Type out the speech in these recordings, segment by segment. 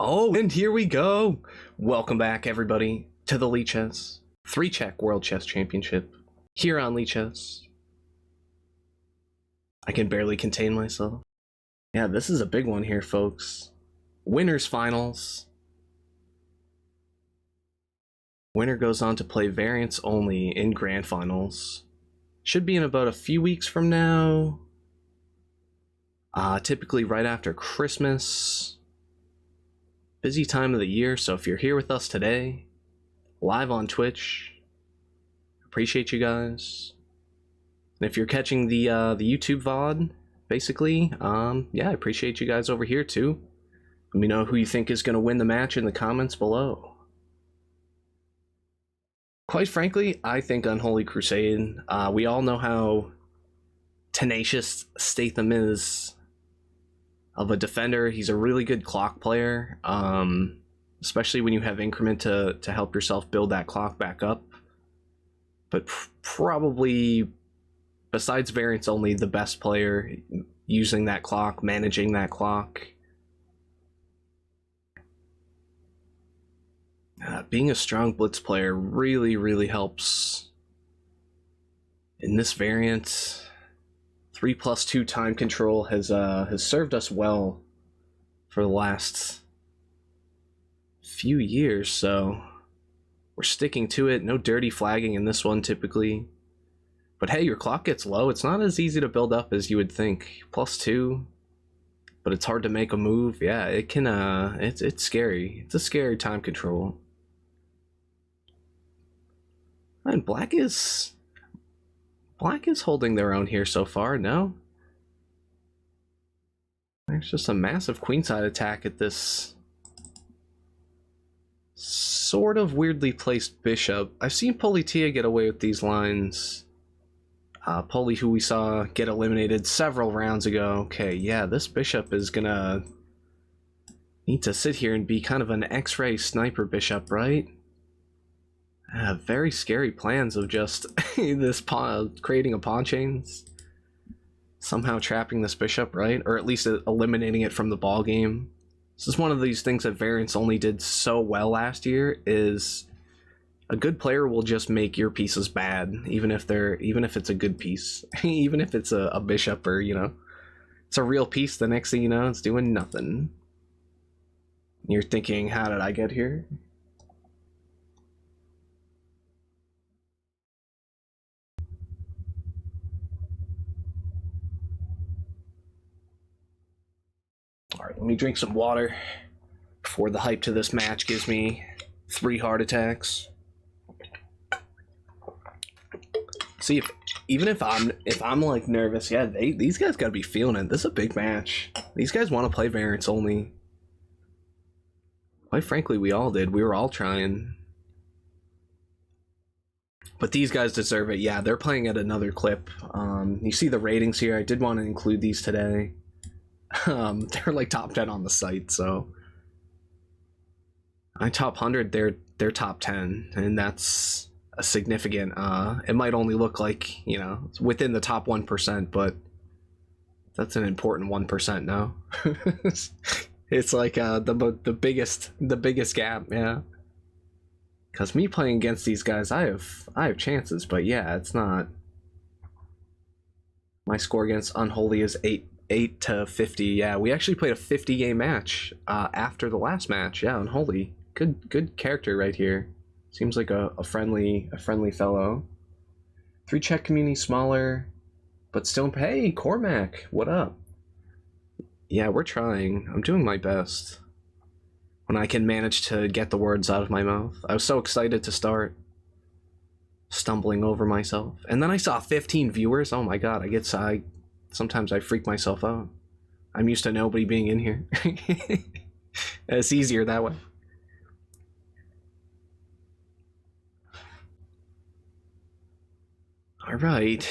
Oh, and here we go. Welcome back, everybody, to the Lichess 3-check World Chess Championship here on Lichess. I can barely contain myself. Yeah, this is a big one here, folks. Winners finals. Winner goes on to play variants only in grand finals. Should be in about a few weeks from now. Typically right after Christmas. Busy time of the year, so if you're here with us today, live on Twitch, appreciate you guys. And if you're catching the YouTube VOD, basically, yeah, I appreciate you guys over here too. Let me know who you think is going to win the match in the comments below. Quite frankly, I think UnholyCrusade. We all know how tenacious Statham is of a defender. He's a really good clock player, especially when you have increment to help yourself build that clock back up. But probably, besides variants only, the best player using that clock, managing that clock. Being a strong blitz player really helps in this variant. 3+2 time control has served us well for the last few years, so we're sticking to it. No dirty flagging in this one typically. But hey, your clock gets low. It's not as easy to build up as you would think. +2, but it's hard to make a move. Yeah, it can. It's scary. It's a scary time control. And black is holding their own here so far. No, there's just a massive queenside attack at this sort of weirdly placed bishop. I've seen Politia get away with these lines. Poli, who we saw get eliminated several rounds ago. Okay, yeah, this bishop is gonna need to sit here and be kind of an X-ray sniper bishop, right? Very scary plans of just this pawn, creating a pawn chains, somehow trapping this bishop, right? Or at least eliminating it from the ball game. This is one of these things that variants only did so well last year. Is a good player will just make your pieces bad, even if it's a good piece, even if it's a bishop, or it's a real piece. The next thing you know, it's doing nothing. You're thinking, how did I get here? Alright, let me drink some water before the hype to this match gives me 3 heart attacks. See, if I'm like nervous, yeah, these guys gotta be feeling it. This is a big match. These guys want to play variants only. Quite frankly, we all did. We were all trying. But these guys deserve it. Yeah, they're playing at another clip. You see the ratings here. I did want to include these today. They're like top 10 on the site, so I top 100, they're top 10, and that's a significant. It might only look like it's within the top 1%, but that's an important 1%. No, it's like the biggest gap. Yeah, because me playing against these guys, I have chances, but yeah, it's not. My score against Unholy is 8 to 50. Yeah, we actually played a 50 game match after the last match. Yeah, Unholy, good character right here. Seems like a friendly fellow. 3-check community smaller, but still. Hey, Cormac, what up? Yeah, we're trying. I'm doing my best when I can manage to get the words out of my mouth. I was so excited to start, stumbling over myself, and then I saw 15 viewers. Oh my god, sometimes I freak myself out. I'm used to nobody being in here. It's easier that way. All right,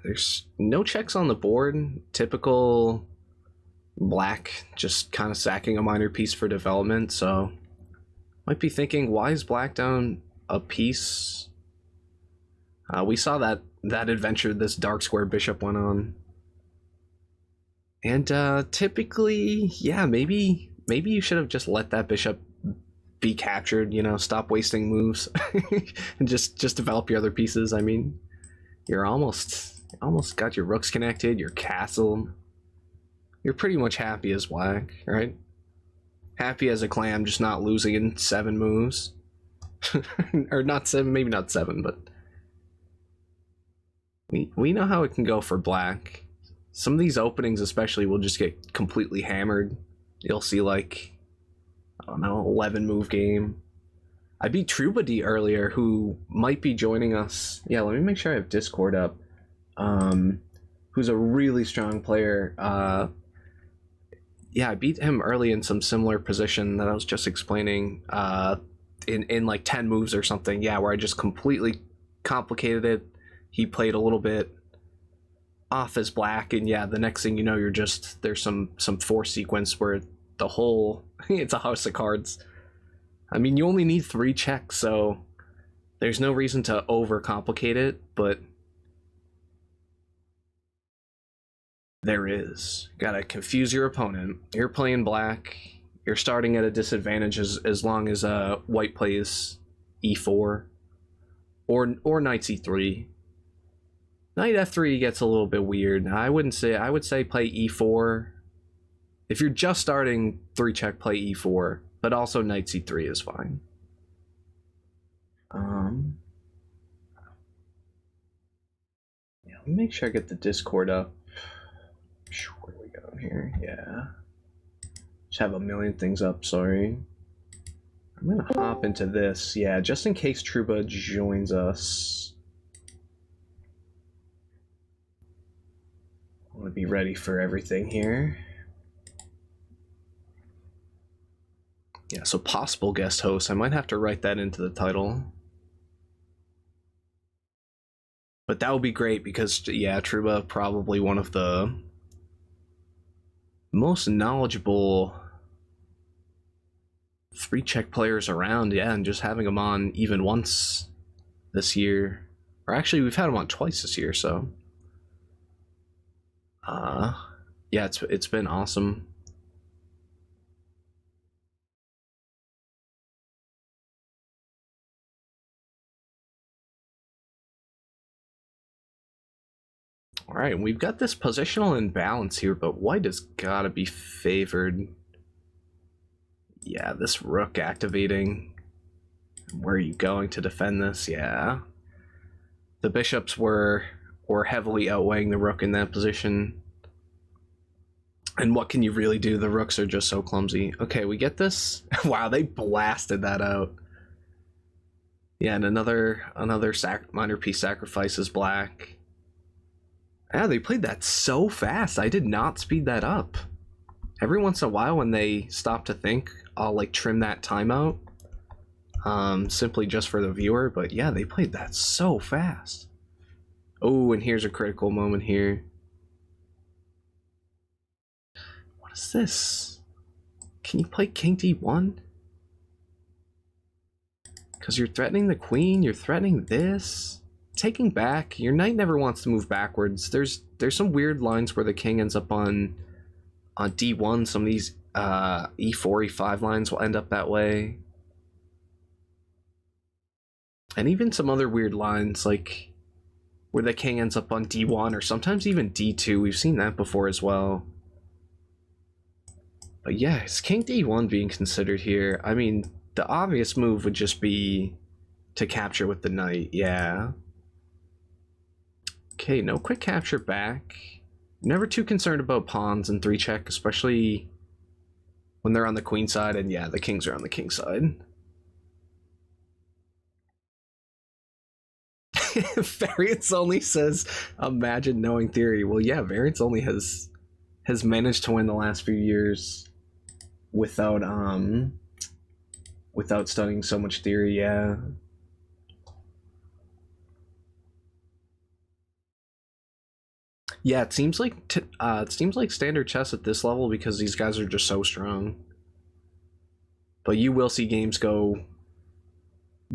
there's no checks on the board. Typical black, just kind of sacking a minor piece for development. So might be thinking, why is black down a piece? We saw that adventure this dark square bishop went on. And typically, yeah, maybe maybe you should have just let that bishop be captured, you know, stop wasting moves and just develop your other pieces. I mean, you're almost got your rooks connected, your castle. You're pretty much happy as black, right? Happy as a clam, just not losing in 7 moves. Or not 7, maybe not 7, but we know how it can go for black. Some of these openings especially will just get completely hammered. You'll see like, I don't know, 11 move game. I beat Troubadix earlier, who might be joining us. Yeah, let me make sure I have Discord up. Who's a really strong player. Yeah, I beat him early in some similar position that I was just explaining. In like 10 moves or something. Yeah, where I just completely complicated it. He played a little bit off as black, and yeah, the next thing you know, you're just, there's some force sequence where the whole it's a house of cards. I mean, you only need 3 checks, so there's no reason to overcomplicate it, but there is. Gotta confuse your opponent. You're playing black. You're starting at a disadvantage as long as white plays e4 or knight c3. Knight f3 gets a little bit weird. I would say play e4. If you're just starting 3 check, play e4, but also knight c3 is fine. Yeah, let me make sure I get the Discord up. Where do we go here? Yeah. Just have a million things up, sorry. I'm gonna hop into this, yeah, just in case Trouba joins us. I want to be ready for everything here. Yeah, so possible guest host. I might have to write that into the title. But that would be great because, yeah, Trouba probably one of the most knowledgeable 3-check players around, yeah, and just having him on even once this year, or actually we've had him on twice this year, so yeah, it's been awesome. All right, we've got this positional imbalance here, but white has got to be favored. Yeah, this rook activating. Where are you going to defend this? Yeah. The bishops were heavily outweighing the rook in that position. And what can you really do? The rooks are just so clumsy. Okay, we get this. Wow, they blasted that out. Yeah, and another minor piece sacrifices black. Yeah, they played that so fast. I did not speed that up. Every once in a while when they stop to think, I'll like trim that timeout. Simply just for the viewer, but yeah, they played that so fast. Oh, and here's a critical moment here. What is this? Can you play King D1? Because you're threatening the queen, you're threatening this. Taking back, your knight never wants to move backwards. There's some weird lines where the king ends up on D1. Some of these E4, E5 lines will end up that way. And even some other weird lines, like where the king ends up on D1 or sometimes even D2. We've seen that before as well. But yeah, is King D1 being considered here? I mean, the obvious move would just be to capture with the knight, yeah. Okay, no quick capture back. Never too concerned about pawns in 3-check, especially when they're on the queen side, and yeah, the kings are on the king side. VariantsOnly says, imagine knowing theory. Well, yeah, VariantsOnly has managed to win the last few years without studying so much theory, yeah. Yeah, it seems like standard chess at this level because these guys are just so strong. But you will see games go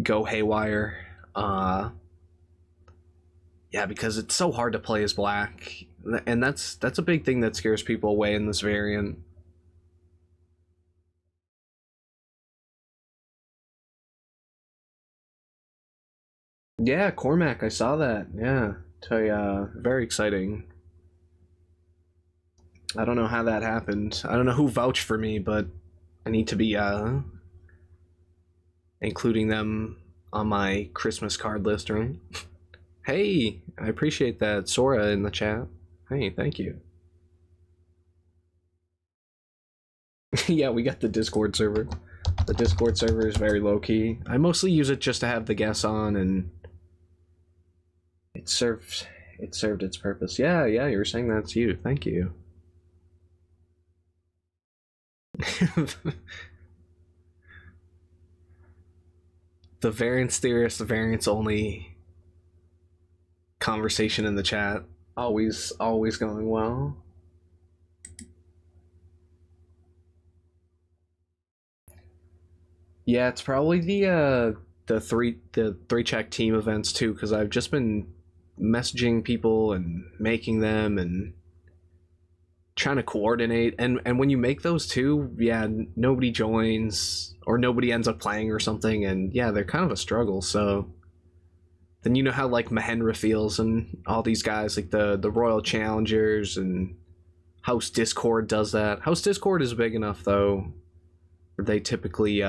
haywire. Yeah, because it's so hard to play as black, and that's a big thing that scares people away in this variant. Yeah, Cormac, I saw that. Yeah, tell ya, very exciting. I don't know how that happened. I don't know who vouched for me, but I need to be including them on my Christmas card list, right? Hey, I appreciate that. Sora in the chat. Hey, thank you. Yeah, we got the Discord server. The Discord server is very low key. I mostly use it just to have the guests on, and it served its purpose. Yeah, you were saying that's you. Thank you. The variance theorist, the variance only conversation in the chat. Always going well. Yeah, it's probably the three check team events too, because I've just been messaging people and making them and trying to coordinate, and when you make those too, yeah, nobody joins or nobody ends up playing or something, and yeah, they're kind of a struggle. So then you know how like Mahendra feels and all these guys like the Royal Challengers, and House Discord does that. House Discord is big enough though where they typically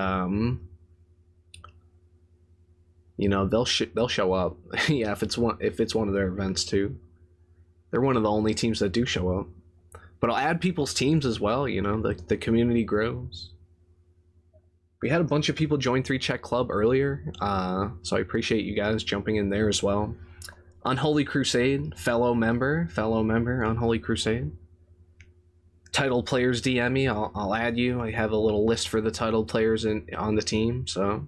you know, they'll show up. Yeah, if it's one of their events too. They're one of the only teams that do show up. But I'll add people's teams as well, you know, the community grows. We had a bunch of people join 3 Check Club earlier, so I appreciate you guys jumping in there as well. Unholy Crusade, fellow member, Unholy Crusade. Titled players DM me, I'll add you. I have a little list for the titled players on the team, so.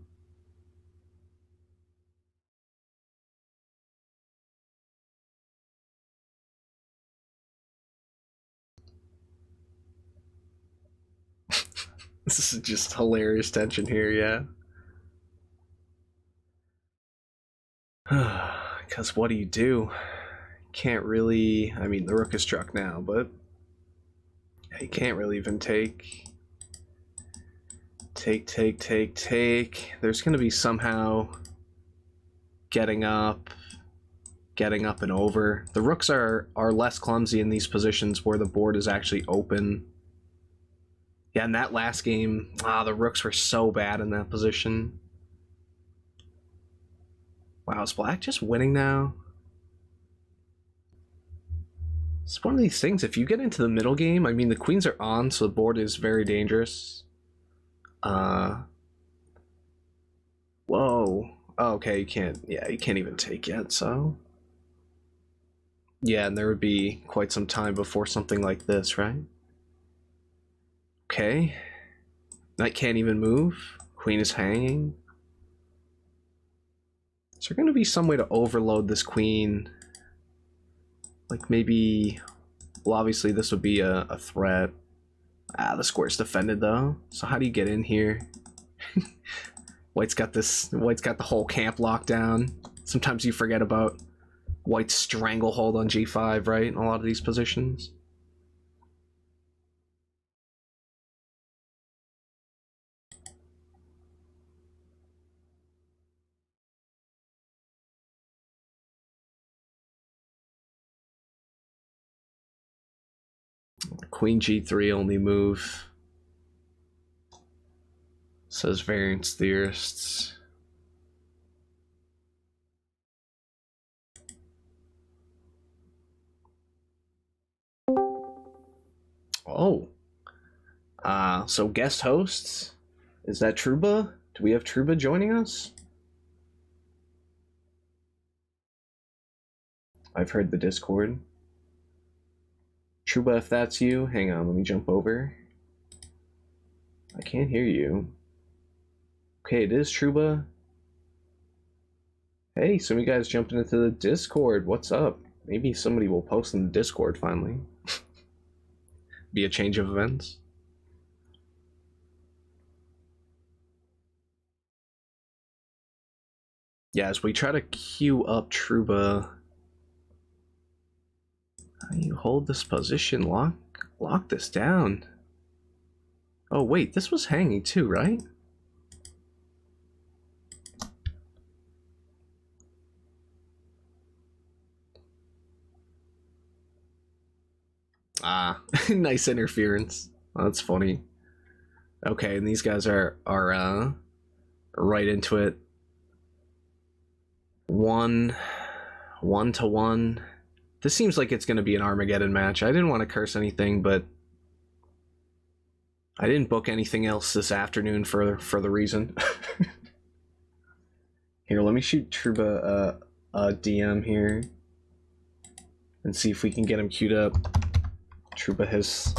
This is just hilarious tension here, yeah. Because what do? Can't really. I mean, the rook is struck now, but you can't really even take. There's going to be somehow getting up and over. The rooks are less clumsy in these positions where the board is actually open. Yeah, in that last game, the rooks were so bad in that position. Wow, is black just winning now? It's one of these things, if you get into the middle game, I mean, the queens are on, so the board is very dangerous. Whoa. Oh, okay, you can't even take yet, so. Yeah, and there would be quite some time before something like this, right? Okay. Knight can't even move. Queen is hanging. Is there going to be some way to overload this queen? Like maybe... Well, obviously this would be a threat. The square's defended though. So how do you get in here? White's got the whole camp locked down. Sometimes you forget about White's stranglehold on g5, right? In a lot of these positions. Queen g3 only move, says variance theorists. Oh. So guest hosts? Is that Trouba? Do we have Trouba joining us? I've heard the Discord. Trouba, if that's you, hang on, let me jump over. I can't hear you. Okay, it is Trouba. Hey, some of you guys jumping into the Discord. What's up? Maybe somebody will post in the Discord finally. Be a change of events. Yeah, as we try to queue up Trouba. How do you hold this position? Lock this down. Oh wait, this was hanging too, right? Ah, nice interference. Oh, that's funny. Okay, and these guys are right into it. 1-1. This seems like it's going to be an Armageddon match. I didn't want to curse anything, but I didn't book anything else this afternoon for the reason. Here, let me shoot Trouba a DM here and see if we can get him queued up. Trouba has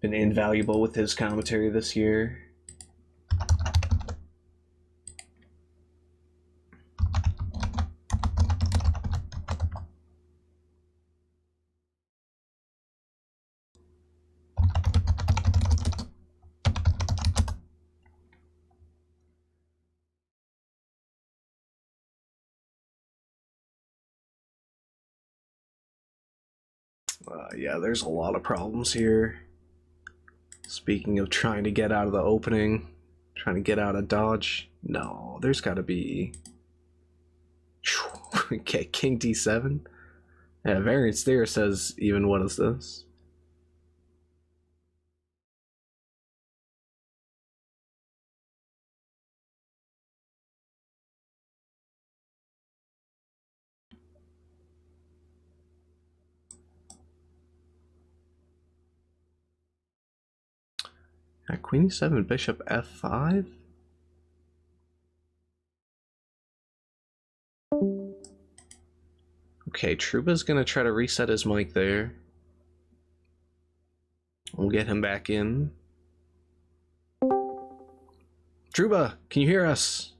been invaluable with his commentary this year. Yeah, there's a lot of problems here. Speaking of trying to get out of the opening, trying to get out of dodge. No, there's got to be... Okay, King D7. Yeah, Variants there says, even what is this? Queen E7, Bishop F5? Okay, Trouba's gonna try to reset his mic there. We'll get him back in. Trouba, can you hear us?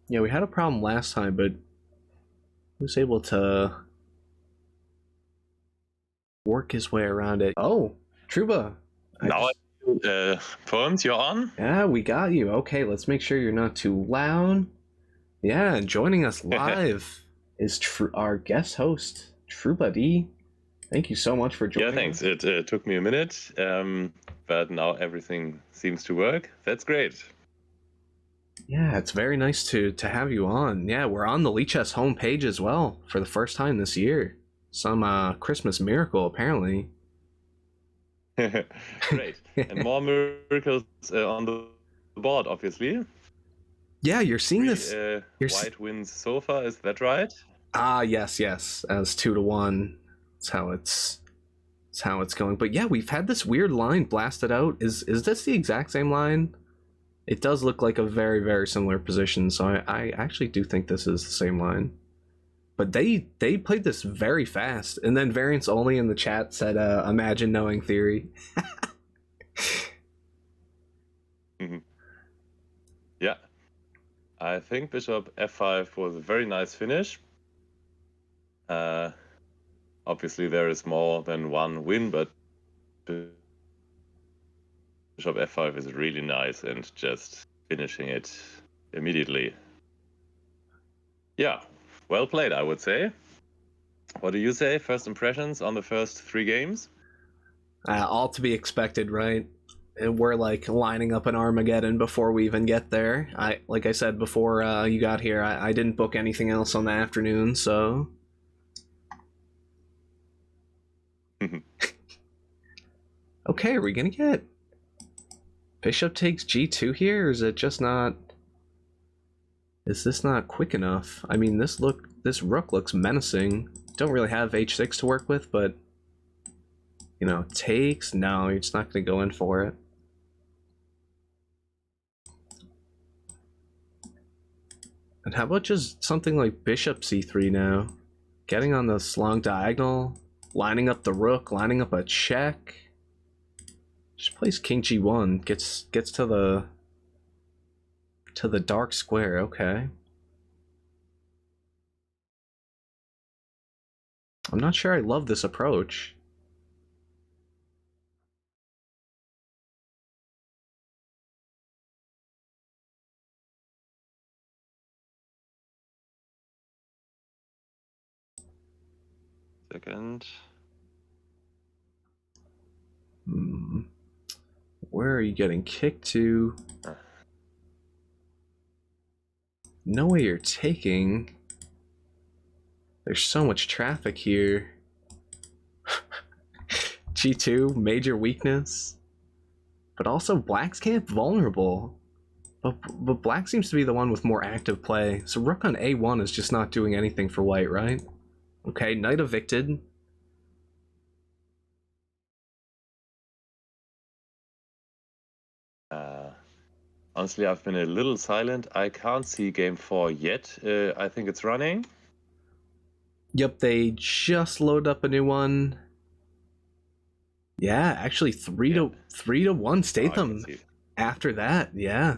Yeah, we had a problem last time, but he was able to work his way around it. Oh, Trouba. Now, Poems, you're on? Yeah, we got you. Okay, let's make sure you're not too loud. Yeah, and joining us live is our guest host, Troubadix. Thank you so much for joining. Yeah, thanks. It took me a minute, but now everything seems to work. That's great. Yeah, it's very nice to have you on. Yeah, we're on the Lichess homepage as well for the first time this year. Some Christmas miracle, apparently. Great. And more miracles on the board, obviously. Yeah, you're seeing this. White wins so far, is that right? Ah, yes, as 2-1. That's how it's going. But yeah, we've had this weird line blasted out. Is this the exact same line? It does look like a very, very similar position, so I actually do think this is the same line. But they played this very fast, and then VariantsOnly in the chat said, imagine knowing theory. Yeah. I think Bishop F5 was a very nice finish. Obviously, there is more than one win, but Bishop F5 is really nice and just finishing it immediately. Yeah, well played, I would say. What do you say? First impressions on the first 3 games? All to be expected, right? And we're like lining up an Armageddon before we even get there. Like I said before you got here, I didn't book anything else on the afternoon, so... Okay, are we gonna get Bishop takes G2 here, or is it just not... Is this not quick enough? I mean, this rook looks menacing. Don't really have H6 to work with, but... You know, takes... No, you're just not gonna go in for it. And how about just something like Bishop C3 now? Getting on this long diagonal, lining up the rook, lining up a check. Just plays King G1, gets to the dark square. Okay. I'm not sure I love this approach. second. Where are you getting kicked to? No way you're taking. There's so much traffic here. G2, major weakness. But also, Black's camp vulnerable. But Black seems to be the one with more active play. So Rook on A1 is just not doing anything for White, right? Okay, Knight evicted. Honestly, I've been a little silent. I can't see game 4 yet. I think it's running. Yep, they just loaded up a new one. Yeah, actually 3 to 1 Statham. After that, yeah.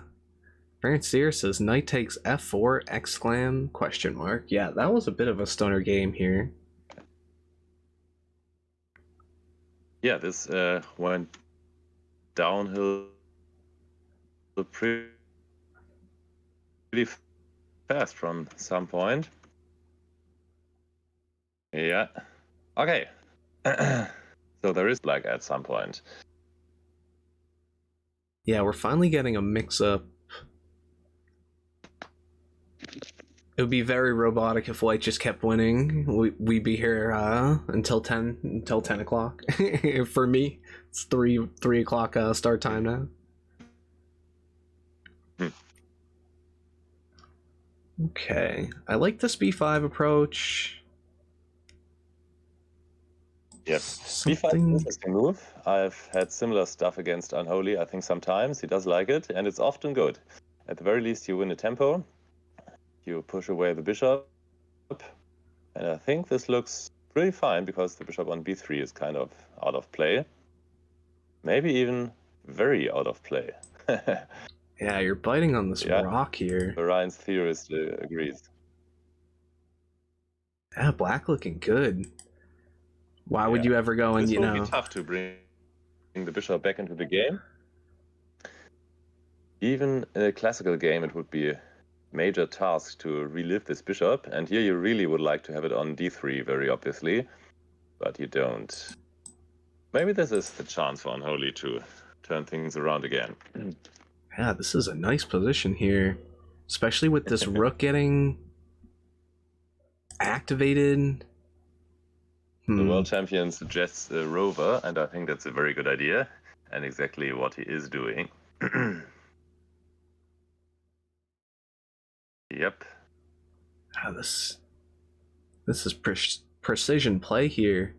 VariantsOnly says Knight takes F4 exclam question mark. Yeah, that was a bit of a stunner game here. Yeah, this went downhill pretty fast from some point. Yeah. Okay. So there is Black at some point. Yeah, we're finally getting a mix-up. It would be very robotic if White just kept winning. We'd be here until 10 o'clock. For me, it's 3 o'clock start time now. Okay, I like this b5 approach. Yep. B5 is an interesting move. I've had similar stuff against Unholy, I think sometimes. He does like it, and it's often good. At the very least, you win a tempo. You push away the bishop. And I think this looks pretty fine because the bishop on b3 is kind of out of play. Maybe even very out of play. Yeah, you're biting on this rock here. Ryan's theorist agrees. Yeah, Black looking good. Why would you ever go and, this will be tough to bring the bishop back into the game. Even in a classical game, it would be a major task to relive this bishop. And here you really would like to have it on d3, very obviously. But you don't. Maybe this is the chance for Unholy to turn things around again. Yeah, this is a nice position here. Especially with this rook getting activated. The world champion suggests a rover, and I think that's a very good idea, and exactly what he is doing. Yep. This is precision play here.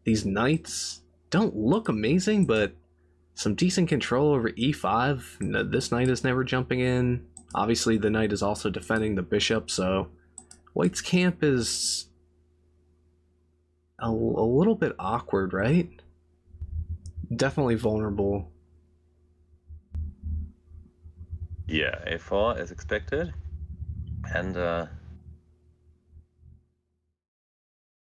These knights don't look amazing, but some decent control over e5. This knight is never jumping in. Obviously, the knight is also defending the bishop, so White's camp is a little bit awkward, right? Definitely vulnerable. Yeah, a4 as expected. And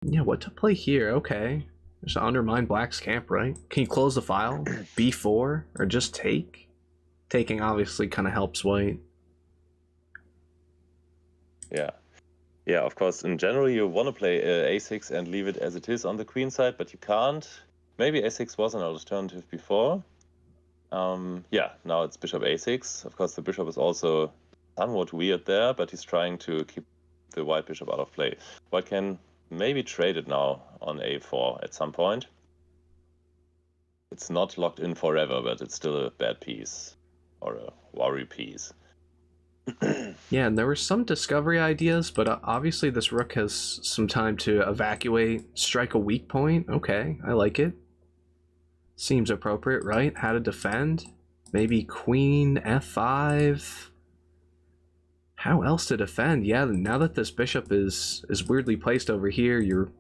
yeah, what to play here? Okay. Just undermine Black's camp, right? Can you close the file? b4 or just take? Taking obviously kind of helps White. Yeah, of course, in general, you want to play a6 and leave it as it is on the queen side, but you can't. Maybe a6 was an alternative before. Yeah, now it's bishop a6. Of course, the bishop is also somewhat weird there, but he's trying to keep the white bishop out of play. White can maybe trade it now on a4 at some point. It's not locked in forever, but it's still a bad piece, or a worry piece. Yeah, and there were some discovery ideas, but obviously this rook has some time to evacuate, strike a weak point. Okay, I like it. Seems appropriate, right? How to defend? Maybe queen f5. How else to defend? Yeah, now that this bishop is weirdly placed over here, your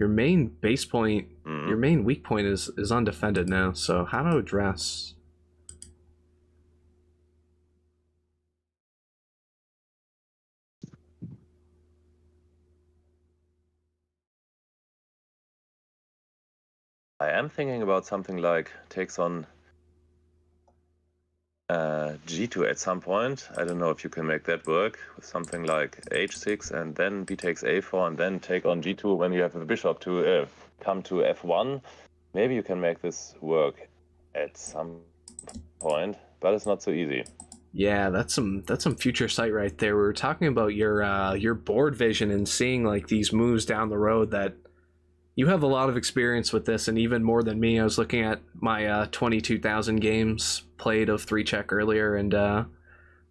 main base point, your main weak point is undefended now. So how to address? I am thinking about something like takes on G2 at some point. I don't know if you can make that work with something like H6 and then B takes A4 and then take on G2 when you have a bishop to come to F1. Maybe you can make this work at some point, but it's not so easy. Yeah, that's some future sight right there. We were talking about your board vision and seeing like these moves down the road. That you have a lot of experience with this, and even more than me. I was looking at my 22,000 games played of 3-check earlier, and yeah,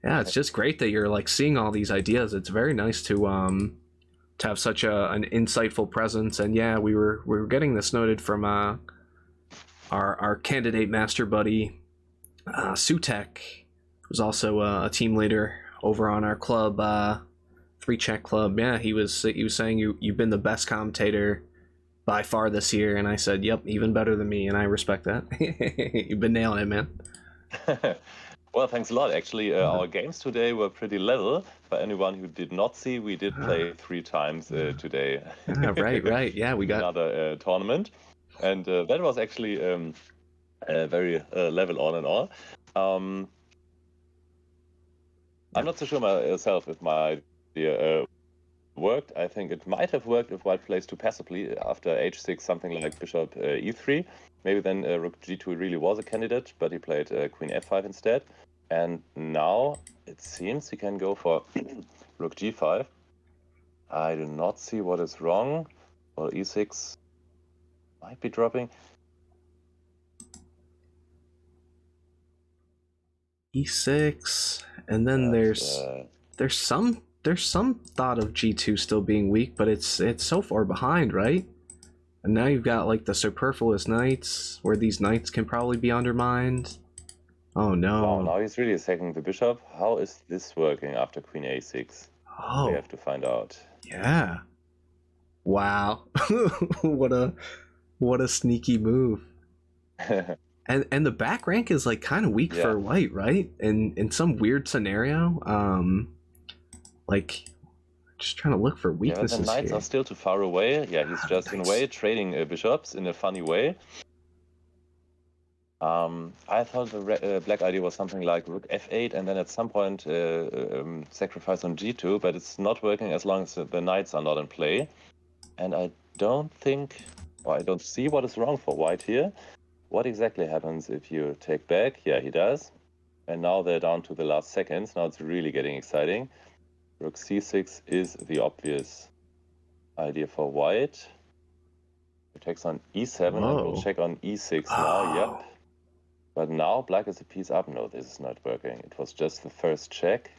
it's just great that you're like seeing all these ideas. It's very nice to have such an insightful presence. And yeah, we were getting this noted from our candidate master buddy Sutek, who's also a team leader over on our club, 3-check club. Yeah, he was saying you've been the best commentator by far this year, and I said, yep, even better than me, and I respect that. You've been nailing it, man. Well, thanks a lot. Actually, our games today were pretty level. For anyone who did not see, we did play 3 times today. Right. Yeah, we got another tournament, and that was actually very level on and all. I'm not so sure myself if my idea worked. I think it might have worked if white plays too passively after H6, something like bishop E3. Maybe then rook G2 really was a candidate, but he played queen F5 instead. And now it seems he can go for rook G5. I do not see what is wrong. Well, E6 might be dropping. E6, and then there's some thought of G2 still being weak, but it's so far behind, right? And now you've got like the superfluous knights, where these knights can probably be undermined. Oh no! Wow, now he's really attacking the bishop. How is this working after queen A6? Oh, we have to find out. Yeah. Wow. what a sneaky move. And the back rank is like kind of weak for white, right? In some weird scenario, like just trying to look for weaknesses. Yeah, the knights are still too far away. Yeah, he's just in a way trading bishops in a funny way. I thought the black idea was something like rook f8 and then at some point sacrifice on g2, but it's not working as long as the knights are not in play. And I don't think, or I don't see what is wrong for white here. What exactly happens if you take back? Yeah, he does. And now they're down to the last seconds. Now it's really getting exciting. Rook c6 is the obvious idea for white. He takes on e7 and we'll check on e6 now. Yep. But now black is a piece up. No, this is not working. It was just the first check.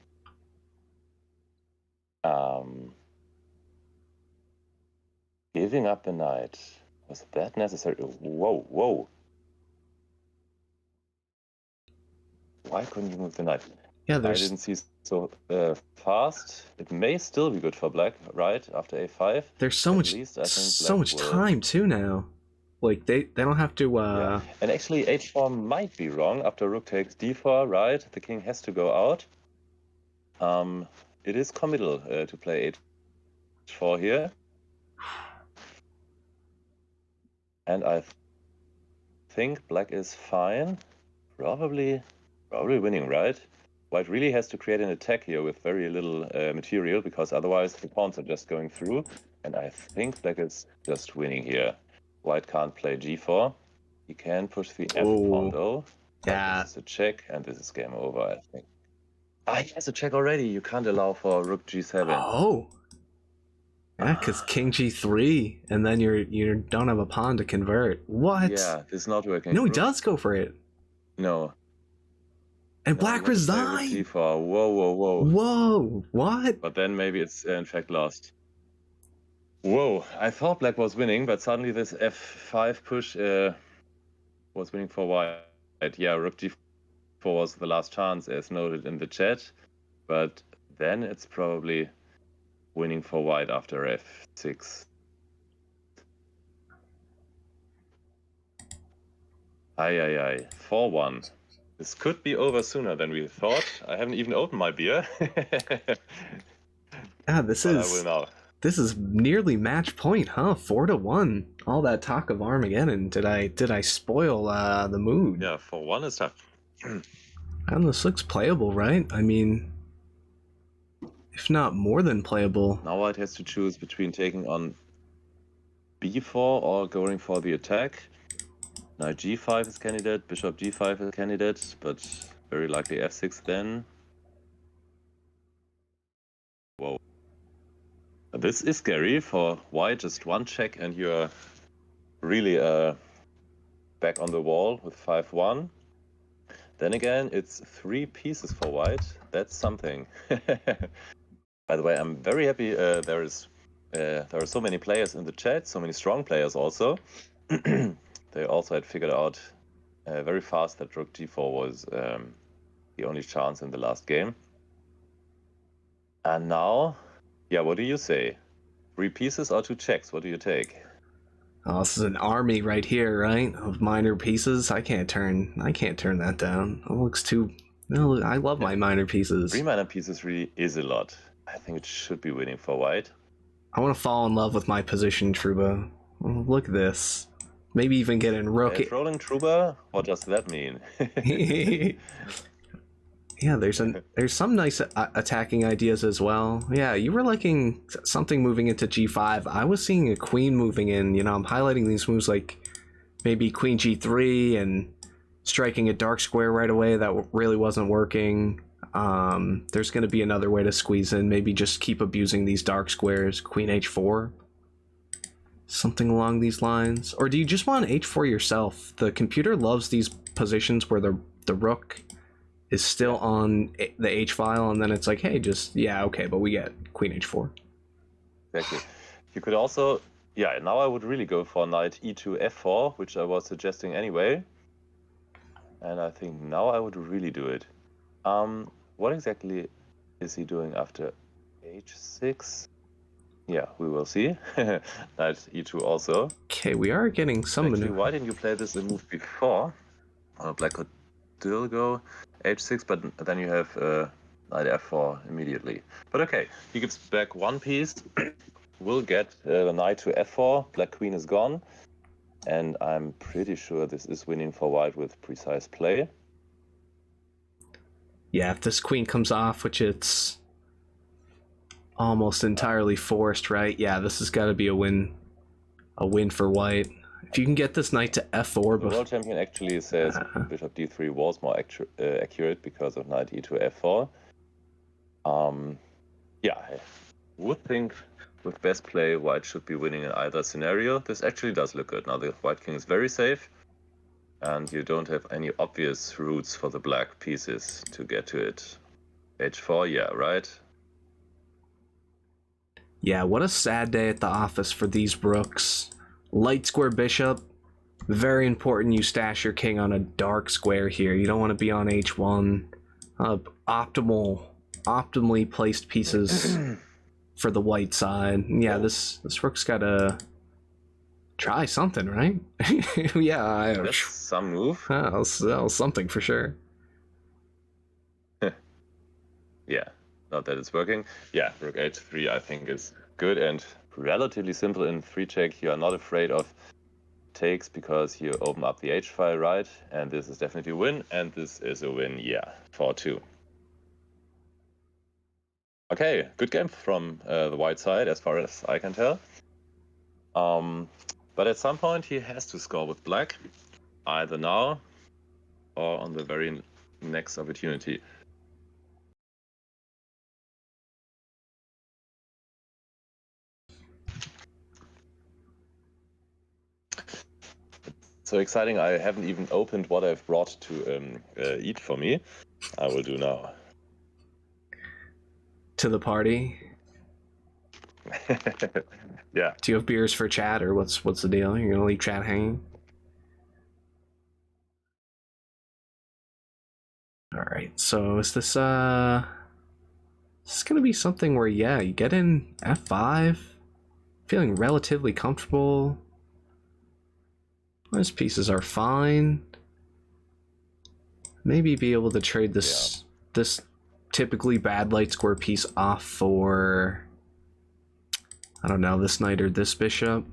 Giving up the knight. Was that necessary? Whoa, whoa. Why couldn't you move the knight? Yeah, I didn't see so fast. It may still be good for black, right? After a5. There's so much time too now. Like they don't have to. Yeah. And actually, h4 might be wrong. After rook takes d4, right? The king has to go out. It is committal to play h4 here. And I think black is fine. Probably winning, right? White really has to create an attack here with very little material, because otherwise the pawns are just going through. And I think black is just winning here. White can't play g4. He can push the f pawn though. Yeah. This is a check, and this is game over, I think. He has a check already. You can't allow for rook g7. Oh. Yeah, because king g3, and then you don't have a pawn to convert. What? Yeah, this is not working. No, he does go for it. No. And black resign. Whoa, whoa, whoa. Whoa, what? But then maybe it's in fact lost. Whoa, I thought black was winning, but suddenly this f5 push was winning for white. Yeah, rook g4 was the last chance, as noted in the chat. But then it's probably winning for white after f6. Aye. 4-1. This could be over sooner than we thought. I haven't even opened my beer. This is nearly match point, huh? 4-1. All that talk of Armageddon. Did I spoil the mood? Yeah, 4-1 is tough. And this looks playable, right? I mean, if not more than playable. Now white has to choose between taking on b4 or going for the attack. Knight g5 is candidate, bishop g5 is candidate, but very likely f6 then. Whoa. This is scary for white, just one check and you're really back on the wall with 5-1. Then again, it's 3 pieces for white. That's something. By the way, I'm very happy there are so many players in the chat, so many strong players also. They also had figured out very fast that rook g4 was the only chance in the last game. And now, yeah, what do you say? 3 pieces or 2 checks? What do you take? Oh, this is an army right here, right? Of minor pieces. I can't turn that down. It looks too. No, I love my minor pieces. 3 minor pieces really is a lot. I think it should be winning for white. I want to fall in love with my position, Trouba. Oh, look at this. Maybe even get in rook. Trolling Trouba? What does that mean? Yeah, there's some nice attacking ideas as well. Yeah, you were liking something moving into g5. I was seeing a queen moving in. You know, I'm highlighting these moves like maybe queen g3 and striking a dark square right away. That really wasn't working. There's going to be another way to squeeze in. Maybe just keep abusing these dark squares. Queen h4. Something along these lines. Or do you just want h4 yourself? The computer loves these positions where the rook is still on the h file, and then it's like, hey, just, yeah, okay, but we get queen h4. Exactly. You could also, yeah, now I would really go for knight e2 f4, which I was suggesting anyway. And I think now I would really do it. What exactly is he doing after h6? Yeah, we will see. Knight e2 also. Okay, we are getting some... Actually, why didn't you play this a move before? Black could still go h6, but then you have knight f4 immediately. But okay, he gives back 1 piece. We'll get the knight to f4. Black queen is gone. And I'm pretty sure this is winning for white with precise play. Yeah, if this queen comes off, which it's almost entirely forced, right? Yeah, this has got to be a win for white. If you can get this knight to f4... The world champion actually says bishop d3 was more accurate because of knight e2 f4. Yeah, I would think with best play, white should be winning in either scenario. This actually does look good. Now the white king is very safe, and you don't have any obvious routes for the black pieces to get to it. h4, yeah, right? Yeah, what a sad day at the office for these rooks. Light square bishop, very important you stash your king on a dark square here. You don't want to be on h1. Optimally placed pieces for the white side. Yeah, this rook's got to try something, right? Yeah, that's some move. Something for sure. Yeah, not that it's working. Yeah, rook h3 I think is good and relatively simple in free check. You are not afraid of takes because you open up the h file, right? And this is definitely a win, and this is a win, yeah, 4-2. Okay, good game from the white side as far as I can tell. But at some point he has to score with black, either now or on the very next opportunity. So exciting, I haven't even opened what I've brought to eat for me. I will do now. To the party? Yeah. Do you have beers for chat, or what's the deal? You're gonna leave chat hanging? Alright, so is this gonna be something where, yeah, you get in f5, feeling relatively comfortable. Those pieces are fine. Maybe be able to trade this typically bad light square piece off for, I don't know, this knight or this bishop.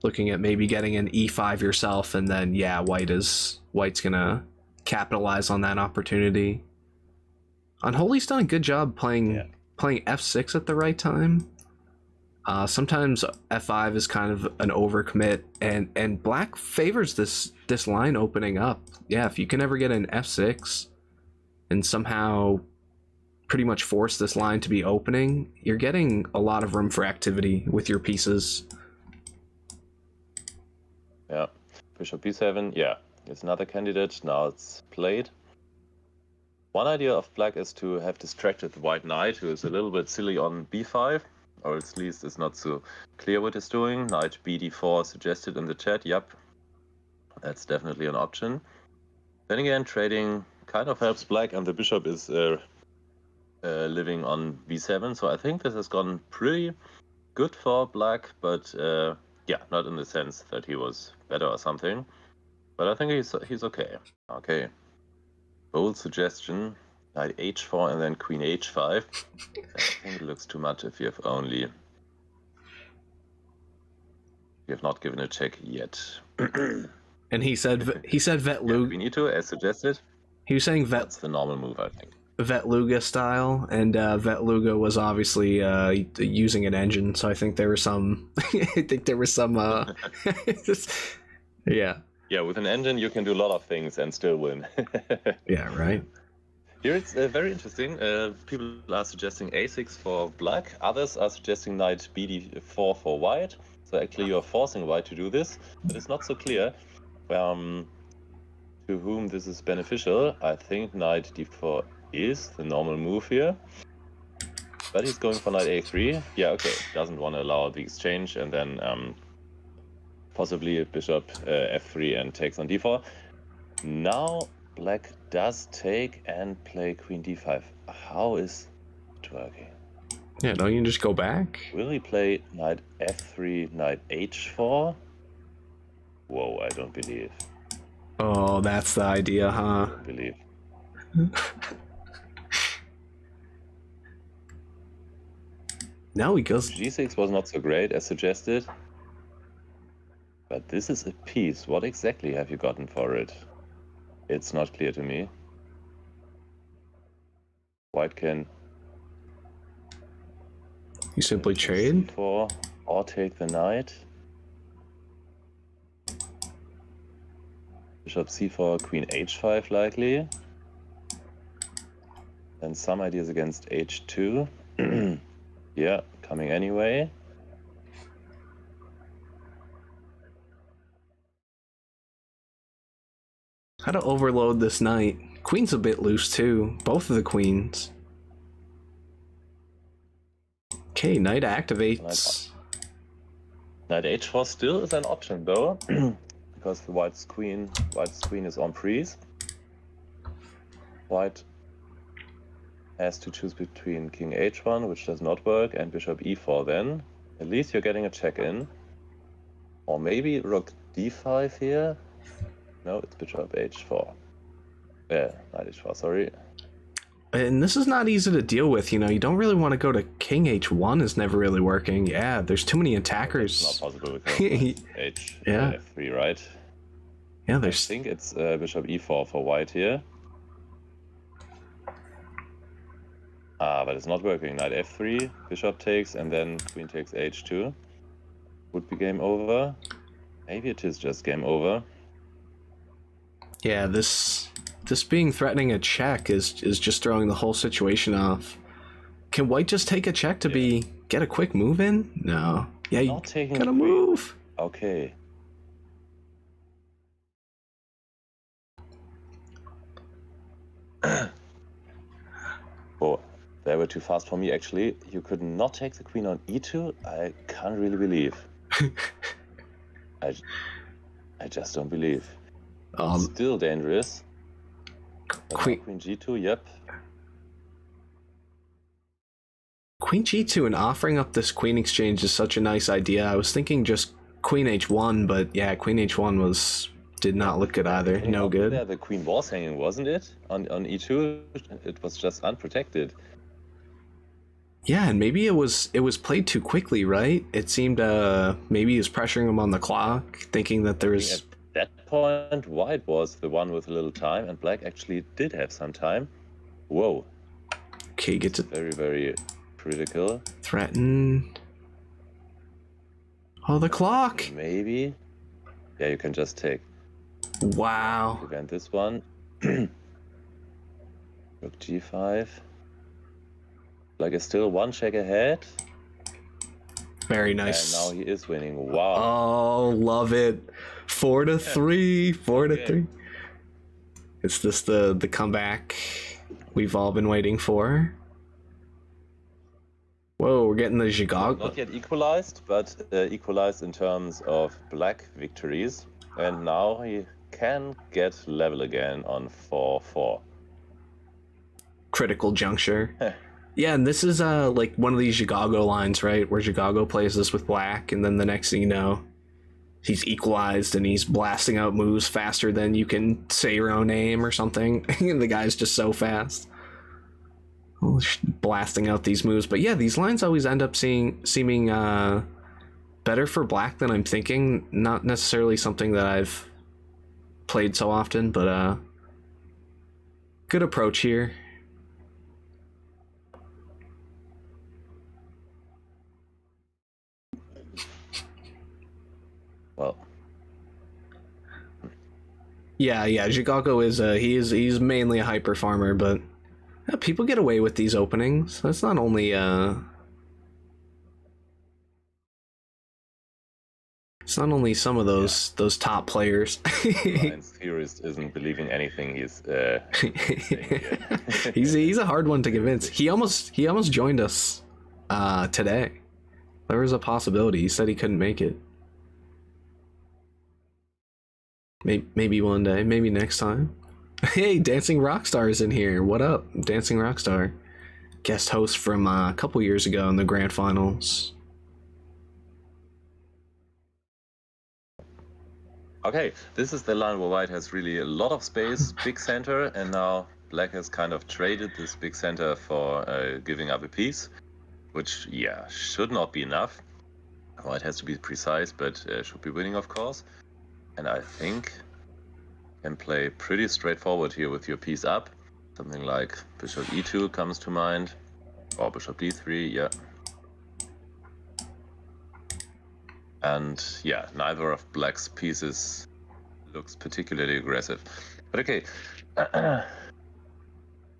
Looking at maybe getting an e5 yourself, and then yeah, white's gonna capitalize on that opportunity. Unholy's done a good job playing f6 at the right time. Sometimes f5 is kind of an overcommit, and black favors this line opening up. Yeah, if you can ever get an f6 and somehow pretty much force this line to be opening, you're getting a lot of room for activity with your pieces. Yeah, bishop b7, yeah, it's another candidate. Now it's played. One idea of black is to have distracted the white knight, who is a little bit silly on b5, or at least it's not so clear what he's doing. Knight bd4 suggested in the chat, yep, that's definitely an option. Then again, trading kind of helps black, and the bishop is living on b7, so I think this has gone pretty good for black, but yeah, not in the sense that he was better or something, but I think he's okay. Okay, bold suggestion, knight h4 and then queen h5. I think it looks too much if you have not given a check yet. And he said Vetluga. Yeah, queen e2 as suggested. He was saying that's the normal move, I think. Vetluga style, and Vetluga was obviously using an engine, so I think there was some yeah. Yeah, with an engine you can do a lot of things and still win. Yeah, right. Here it's very interesting. People are suggesting a6 for black, others are suggesting knight bd4 for white. So actually you're forcing white to do this, but it's not so clear to whom this is beneficial. I think knight d4 is the normal move here, but he's going for knight a3. Yeah, okay, doesn't want to allow the exchange, and then possibly bishop f3 and takes on d4. Now black does take and play queen d5. How is it working? Yeah, don't you just go back? Will he play knight f3, knight h4? Whoa, I don't believe. Oh, that's the idea, huh? I don't believe. Now he goes... g6 was not so great as suggested. But this is a piece. What exactly have you gotten for it? It's not clear to me. White can... You simply trade? c4 or take the knight. Bishop c4, queen h5 likely. And some ideas against h2. Yeah, coming anyway. How to overload this knight? Queen's a bit loose too. Both of the queens. Okay, knight activates. Knight h4 still is an option though, because the white's queen is on freeze. White has to choose between king h1, which does not work, and bishop e4 then. At least you're getting a check-in. Or maybe rook d5 here. No, it's bishop h4. Yeah, knight h4, sorry. And this is not easy to deal with, you know. You don't really want to go to king h1 is never really working. Yeah, there's too many attackers. It's not possible with f3, right? Yeah, I think it's bishop e4 for white here. But it's not working. Knight f3, bishop takes, and then queen takes h2. Would be game over. Maybe it is just game over. Yeah, this being threatening a check is just throwing the whole situation off. Can white just take a check to get a quick move in? No. Yeah, you gotta move. Okay. Oh, they were too fast for me actually. You could not take the queen on e2? I can't really believe. I just don't believe. Still dangerous. Queen g2, yep. Queen g2 and offering up this queen exchange is such a nice idea. I was thinking just queen h1, but yeah, queen h1 did not look good either. No good. Yeah, the queen was hanging, wasn't it? On e2, it was just unprotected. Yeah, and maybe it was played too quickly, right? It seemed maybe he was pressuring him on the clock, thinking that there was... that point, white was the one with a little time, and black actually did have some time. Whoa. Okay, get to Very, very critical. threaten. Oh, the clock! Maybe. Yeah, you can just take. Wow. Prevent this one. Rook g5. Black is still one check ahead. Very nice. And now he is winning. Wow. Oh, love it. 4-3. 4-3. Is this the comeback we've all been waiting for? Whoa, we're getting the Zhigago. Not yet equalized, but equalized in terms of black victories. And now he can get level again on 4-4. Critical juncture. Yeah, and this is like one of these Zhigago lines, right? Where Zhigago plays this with black, and then the next thing you know, he's equalized and he's blasting out moves faster than you can say your own name or something. And the guy's just so fast. Blasting out these moves. But yeah, these lines always end up seeming better for black than I'm thinking. Not necessarily something that I've played so often, but good approach here. Well, yeah, Zhigago is he's mainly a hyper farmer, but yeah, people get away with these openings. That's not only it's not only some of those top players. Ryan's theorist isn't believing anything he's he's a hard one to convince. He almost joined us today. There was a possibility. He said he couldn't make it. Maybe one day, maybe next time. Hey, Dancing Rockstar is in here. What up, Dancing Rockstar? Guest host from a couple years ago in the Grand Finals. Okay, this is the line where white has really a lot of space, big center, and now black has kind of traded this big center for giving up a piece, which, yeah, should not be enough. White has to be precise, but should be winning, of course. And I think can play pretty straightforward here with your piece up. Something like bishop e2 comes to mind, or bishop d3, yeah. And yeah, neither of black's pieces looks particularly aggressive. But okay,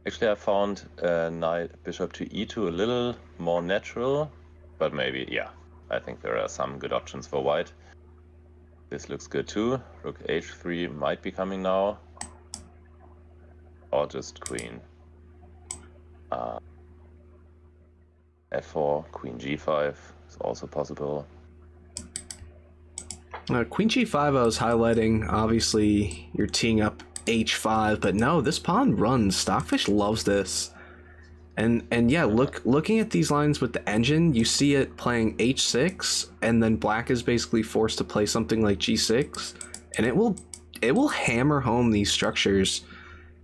actually I found knight bishop to e2 a little more natural, but maybe, yeah, I think there are some good options for white. This looks good too. Rook h3 might be coming now, or just queen. F4, queen g5 is also possible. Queen g5 I was highlighting. Obviously, you're teeing up h5, but no, this pawn runs. Stockfish loves this. And yeah, looking at these lines with the engine, you see it playing h6, and then black is basically forced to play something like g6, and it will hammer home these structures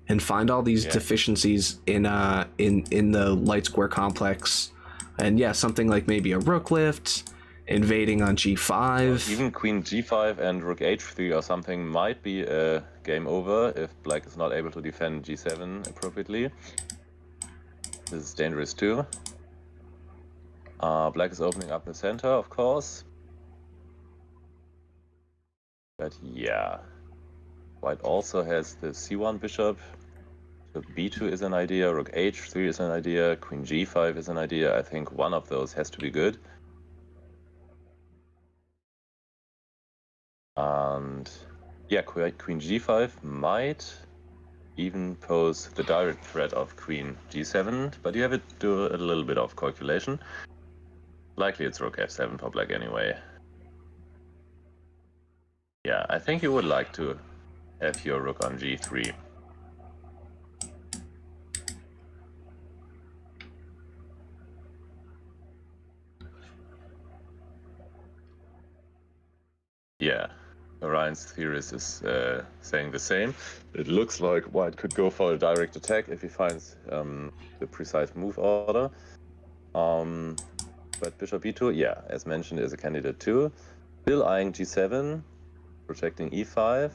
and find all these deficiencies in the light square complex. And yeah, something like maybe a rook lift, invading on g5. Even queen g5 and rook h3 or something might be a game over if black is not able to defend g7 appropriately. This is dangerous too. Black is opening up the center, of course. But yeah, white also has the c1 bishop. Rook b2 is an idea, rook h3 is an idea, queen g5 is an idea. I think one of those has to be good. And yeah, queen g5 might even pose the direct threat of queen g7, but you have to do a little bit of calculation. Likely it's rook f7 for black anyway. Yeah, I think you would like to have your rook on g3. Yeah, Ryan's theorist is saying the same. It looks like white could go for a direct attack if he finds the precise move order. But bishop e2, yeah, as mentioned, is a candidate too. Still eyeing g7. protecting e5.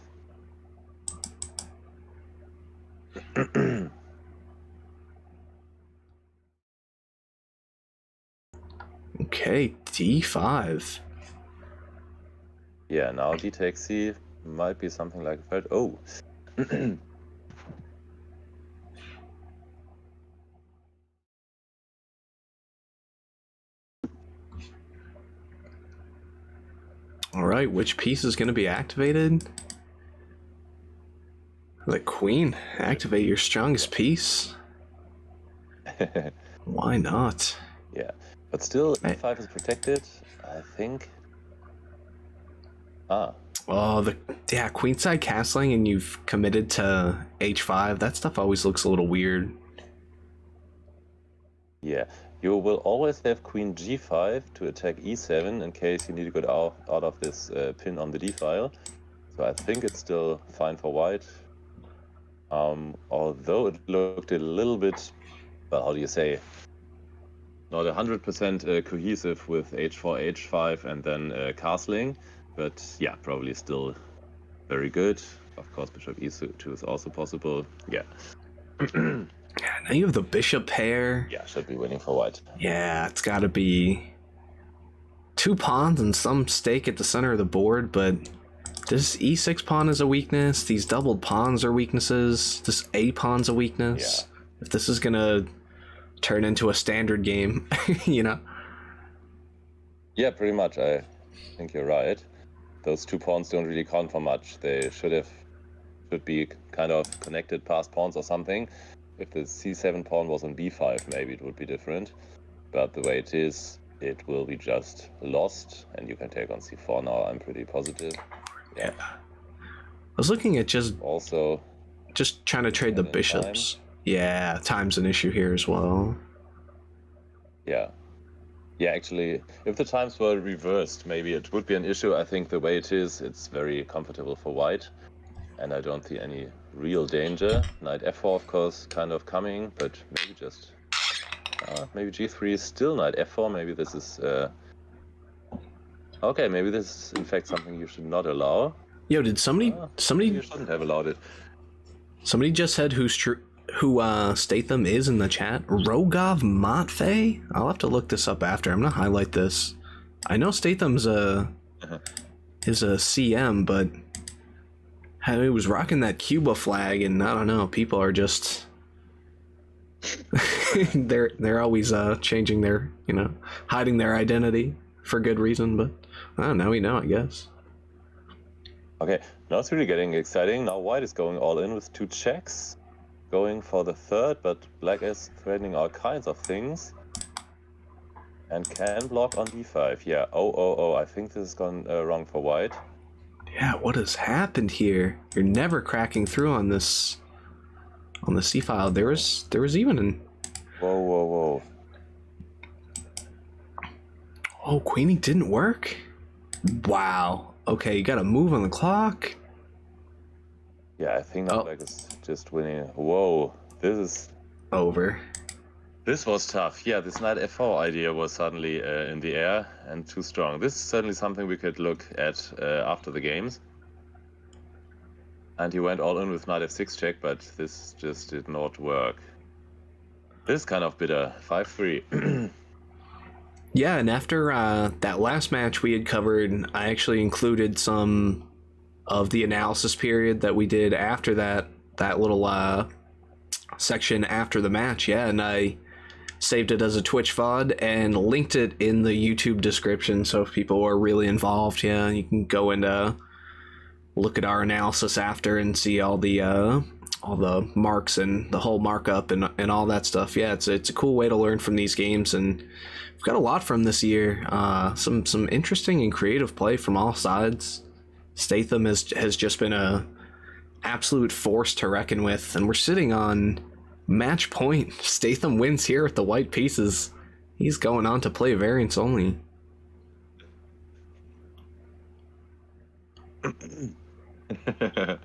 Okay, d5. Yeah, now d takes c might be something like a threat. Oh. All right, which piece is going to be activated? The queen. Activate your strongest piece. Why not? Yeah, but still, e5 is protected, I think. Ah. Oh, queenside castling and you've committed to h5. That stuff always looks a little weird. Yeah, you will always have queen g5 to attack e7 in case you need to get out of this pin on the d file. So I think it's still fine for white. Although it looked a little bit, well, how do you say, not 100% cohesive with h4, h5 and then castling. But yeah, probably still very good. Of course, bishop e2 is also possible. Yeah. Now you have the bishop pair. Yeah, should be winning for white. Yeah, it's got to be 2 pawns and some stake at the center of the board, but this e6 pawn is a weakness. These doubled pawns are weaknesses. This a pawn's a weakness. Yeah. If this is gonna turn into a standard game, you know? Yeah, pretty much. I think you're right. Those 2 pawns don't really count for much. They should be kind of connected past pawns or something. If the c7 pawn was on b5, maybe it would be different. But the way it is, it will be just lost, and you can take on c4 now. I'm pretty positive. Yeah. I was looking at just trying to trade the bishops. Time. Yeah, time's an issue here as well. Yeah. Yeah, actually, if the times were reversed, maybe it would be an issue. I think the way it is, it's very comfortable for white. And I don't see any real danger. Knight f4, of course, kind of coming, but maybe just... maybe g3 is still knight f4. Maybe this is... Okay, maybe this is, in fact, something you should not allow. Yo, did somebody... You shouldn't have allowed it. Somebody just said who Statham is in the chat. Rogov Matfey? I'll have to look this up after. I'm gonna highlight this. I know Statham's is a CM, but he was rocking that Cuba flag, and I don't know, people are just they're always changing their, hiding their identity for good reason, but now we know, I guess. Okay, now it's really getting exciting. Now white is going all in with 2 checks, going for the third, but black is threatening all kinds of things and can block on d5. Yeah, I think this has gone wrong for white. Yeah, what has happened here? You're never cracking through on the C file. There was even an... Whoa. Oh, queenie didn't work? Wow. Okay, you gotta move on the clock. Yeah, I think now black is just winning. Whoa, this is... over. This was tough. Yeah, this knight f4 idea was suddenly in the air and too strong. This is certainly something we could look at after the games. And he went all in with knight f6 check, but this just did not work. This is kind of bitter. 5-3. Yeah, and after that last match we had covered, I actually included some of the analysis period that we did after that little section after the match. Yeah, and I saved it as a Twitch VOD and linked it in the YouTube description, so if people are really involved, yeah, you can go and look at our analysis after and see all the marks and the whole markup and all that stuff. Yeah, it's a cool way to learn from these games, and we've got a lot from this year. Some interesting and creative play from all sides. Statham has just been a absolute force to reckon with, and we're sitting on match point. Statham wins here with the white pieces. He's going on to play variants only. The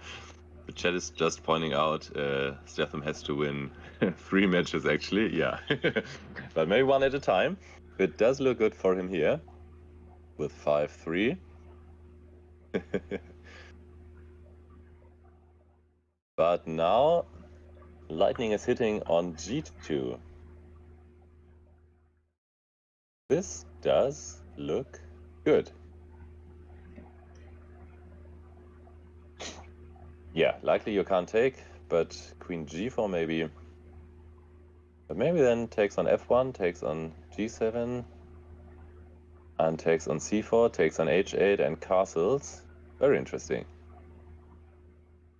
chat is just pointing out Statham has to win 3 matches actually, yeah. But maybe 1 at a time. It does look good for him here with 5-3. But now, lightning is hitting on G2. This does look good. Yeah, likely you can't take, but Queen G4 maybe. But maybe then takes on F1, takes on G7, and takes on C4, takes on H8 and castles. Very interesting.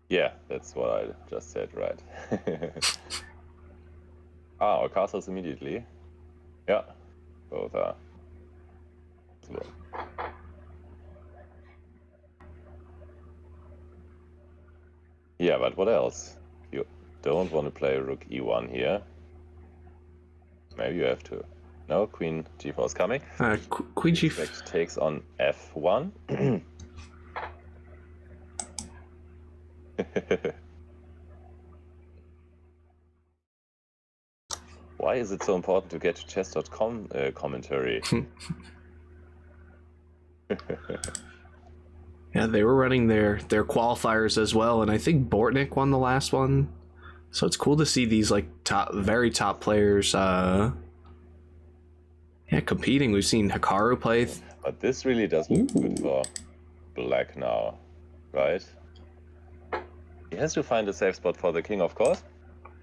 Yeah, that's what I just said, right? Or castles immediately. Yeah, both are. Yeah, but what else? You don't want to play Rook E1 here. Maybe you have to. No, Queen G4 is coming. Queen G4 takes on F1. Why is it so important to get to chess.com commentary? Yeah, they were running their qualifiers as well, and I think Bortnick won the last one. So it's cool to see these like very top players competing. We've seen Hikaru play. But this really does look good for black now, right? He has to find a safe spot for the king, of course,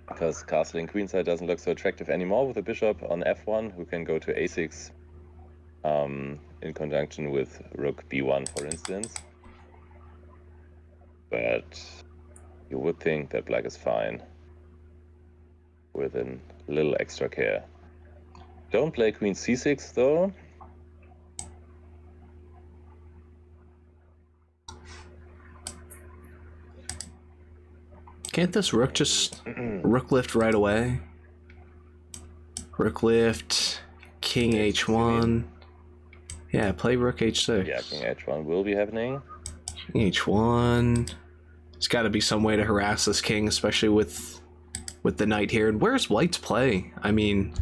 because castling queenside doesn't look so attractive anymore with the bishop on f1, who can go to a6 in conjunction with rook b1, for instance. But you would think that black is fine with a little extra care. Don't play queen c6 though. Can't this rook just rook lift right away? Rook lift, king h1. Yeah, play rook h6. Yeah, king h1 will be happening. King h1. There's got to be some way to harass this king, especially with the knight here. And where's white's play? I mean,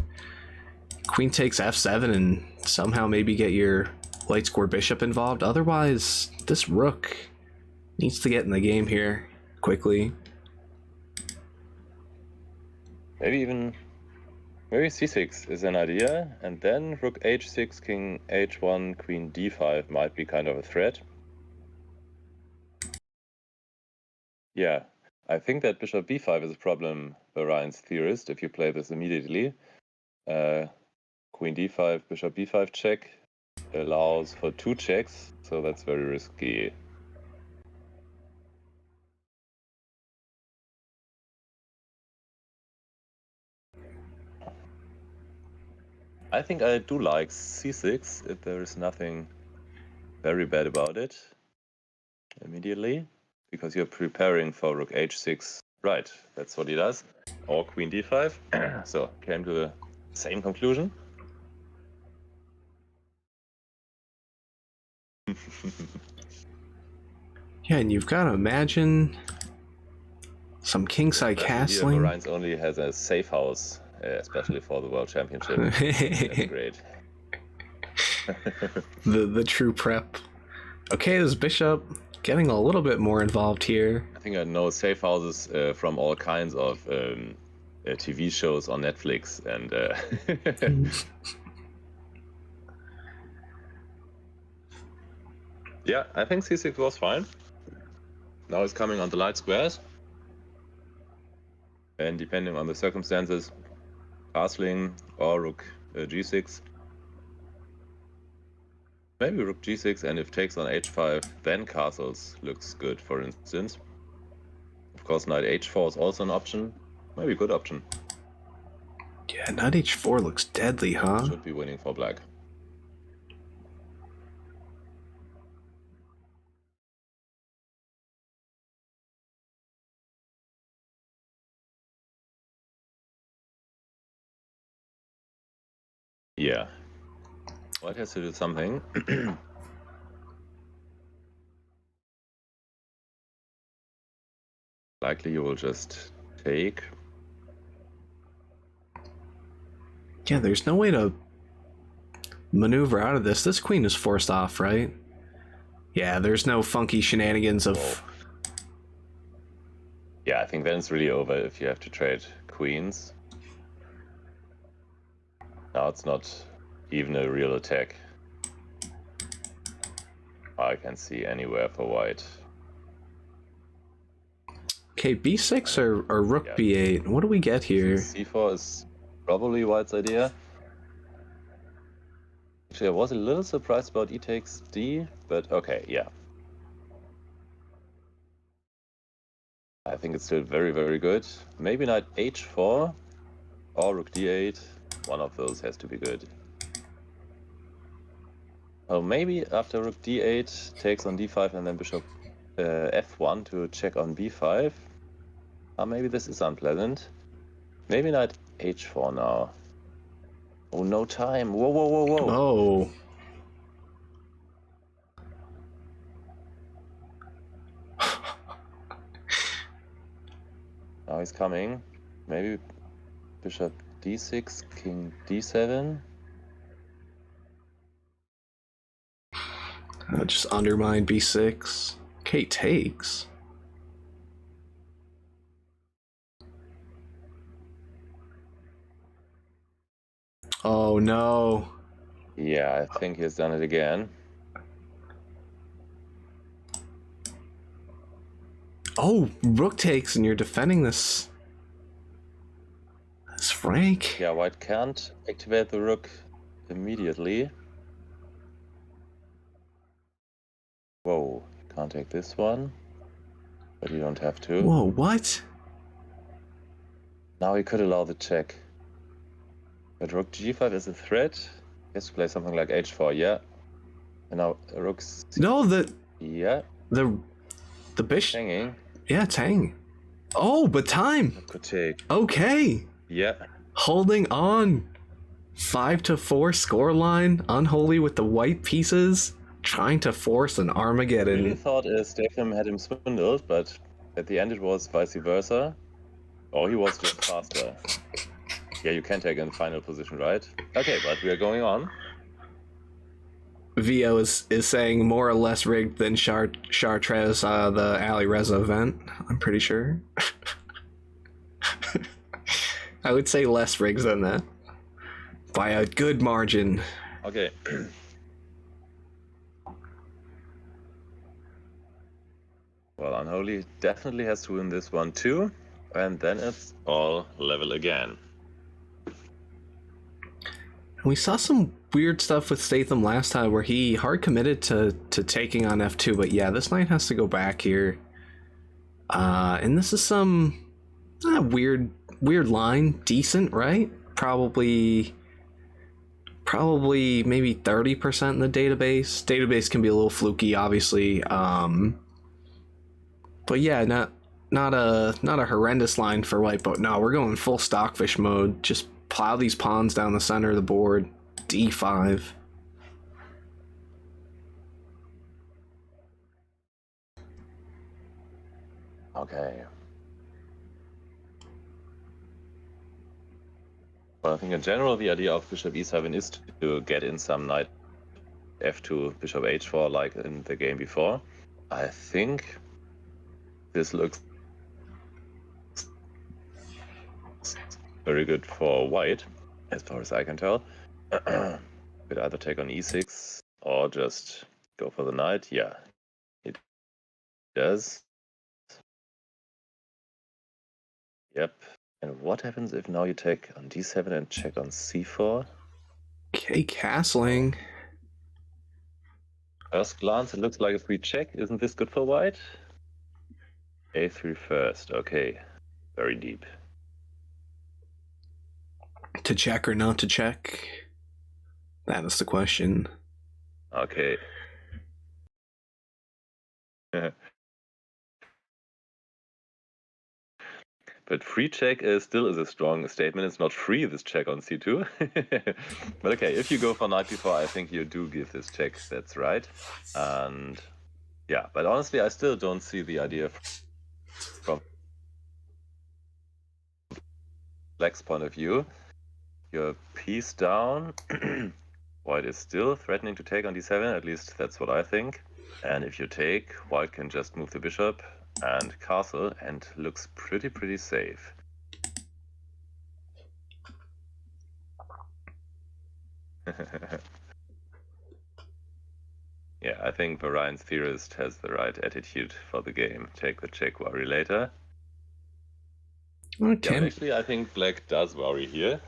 queen takes f7 and somehow maybe get your light square bishop involved. Otherwise, this rook needs to get in the game here quickly. Maybe c6 is an idea, and then rook h6, king h1, queen d5 might be kind of a threat. Yeah, I think that bishop b5 is a problem, Variant's theorist, if you play this immediately. Queen d5, bishop b5 check allows for 2 checks, so that's very risky. I think I do like c6 if there is nothing very bad about it immediately, because you're preparing for rook h6. Right, that's what he does. Or queen d5. So came to the same conclusion. Yeah, and you've got to imagine some kingside castling. VariantsOnly has a safe house, especially for the World Championship. That's great. the true prep. Okay, this bishop getting a little bit more involved here. I think I know safe houses from all kinds of TV shows on Netflix, and yeah, I think c6 was fine. Now it's coming on the light squares, and depending on the circumstances, castling or rook g6. Maybe rook g6, and if takes on h5, then castles looks good, for instance. Of course, knight h4 is also an option. Maybe a good option. Yeah, knight h4 looks deadly, huh? Should be winning for black. Yeah. White has to do something. Likely you will just take. Yeah, there's no way to maneuver out of this. This queen is forced off, right? Yeah, there's no funky shenanigans of... Yeah, I think then it's really over if you have to trade queens. Now it's not even a real attack. I can see anywhere for white. Okay, b6 or rook b8. What do we get here? c4 is probably white's idea. Actually, I was a little surprised about e takes d, but okay, yeah. I think it's still very, very good. Maybe knight h4 or rook d8. One of those has to be good. Oh, maybe after rook d8 takes on d5 and then bishop f1 to check on b5. Maybe this is unpleasant. Maybe knight h4 now. Oh, no time. Whoa, whoa, whoa, whoa. Oh. Now he's coming. Maybe bishop d6, king d7. Just undermine b6. Okay, takes. Oh no. Yeah, I think he's done it again. Oh, rook takes and you're defending this. That's frank. Yeah, white can't activate the rook immediately. Whoa, can't take this one. But you don't have to. Whoa, what? Now he could allow the check. But rook g5 is a threat. He has to play something like h4, yeah. And now rook c. No, Yeah. The bishop. Hanging. Yeah, it's hanging. Oh, but time. That could take. Okay. Yeah. Holding on. 5-4 scoreline. Unholy with the white pieces. Trying to force an I Armageddon. really thought Statham had him swindled, but at the end it was vice versa. Oh, he was just faster. Yeah, you can take in the final position, right? Okay, but we are going on. VO is saying more or less rigged than Chartres, the Ali Reza event. I'm pretty sure. I would say less rigs than that. By a good margin. Okay. Well, Unholy definitely has to win this one too. And then it's all level again. We saw some weird stuff with Statham last time where he hard committed to taking on f2, but yeah, this knight has to go back here. And this is some weird line. Decent, right? Probably maybe 30% in the database. Database can be a little fluky, obviously. But yeah, not a horrendous line for white, but no, we're going full stockfish mode. Just plow these pawns down the center of the board. d5. Okay. Well, I think in general the idea of bishop e7 is to get in some knight f2, bishop h4 like in the game before. I think this looks very good for white, as far as I can tell. Could either take on e6 or just go for the knight. Yeah, it does. Yep. And what happens if now you take on d7 and check on c4? Okay, castling. First glance, it looks like a free check. Isn't this good for white? a3 first. Okay. Very deep. To check or not to check? That is the question. Okay. But free check still is a strong statement. It's not free, this check on c2. But okay, if you go for knight b4, I think you do give this check. That's right. And yeah, but honestly, I still don't see the idea from black's point of view. Your piece down. White is still threatening to take on d7, at least that's what I think. And if you take, white can just move the bishop and castle, and looks pretty safe. Yeah, I think Variant's Theorist has the right attitude for the game. Take the check, worry later. Okay. Yeah, actually, I think black does worry here.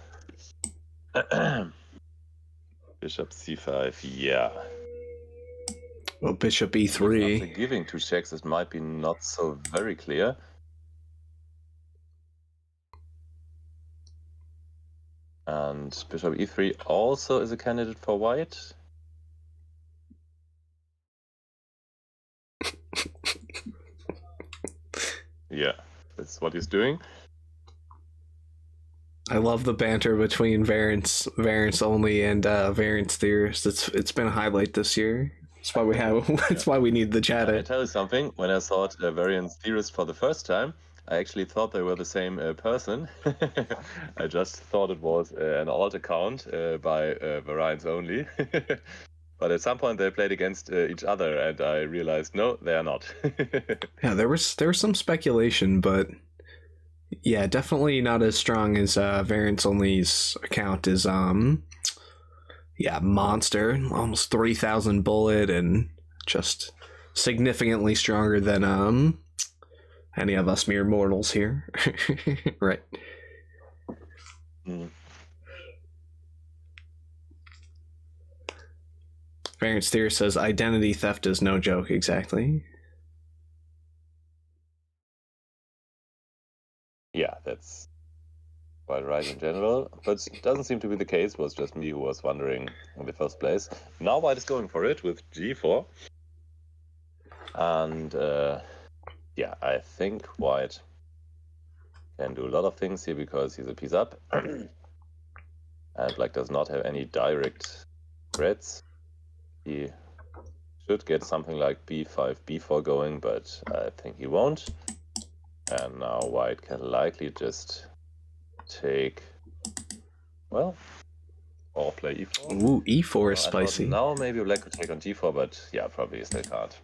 Bishop c5, yeah. Well, bishop After e3. giving 2 checks, it might be not so very clear. And bishop e3 also is a candidate for white. Yeah, that's what he's doing. I love the banter between VariantsOnly and Variants Theorist. It's been a highlight this year. That's why we have. That's why we need the chat. I tell you something. When I saw Variant's Theorist for the first time, I actually thought they were the same person. I just thought it was an alt account by VariantsOnly. But at some point they played against each other, and I realized no, they are not. Yeah, there was some speculation, but yeah, definitely not as strong as VariantsOnly's account is. Yeah, monster, almost 3,000 bullet, and just significantly stronger than any of us mere mortals here. Right. Variants Theorist says identity theft is no joke. Exactly. Yeah, that's quite right in general, but it doesn't seem to be the case. It was just me who was wondering in the first place. Now white is going for it with g4. And yeah, I think white can do a lot of things here because he's a piece up. And black does not have any direct threats. He should get something like b5, b4 going, but I think he won't. And now white can likely just take, well, or play e4. Ooh, e4 is spicy. Now maybe black could take on g4, but yeah, probably still can't.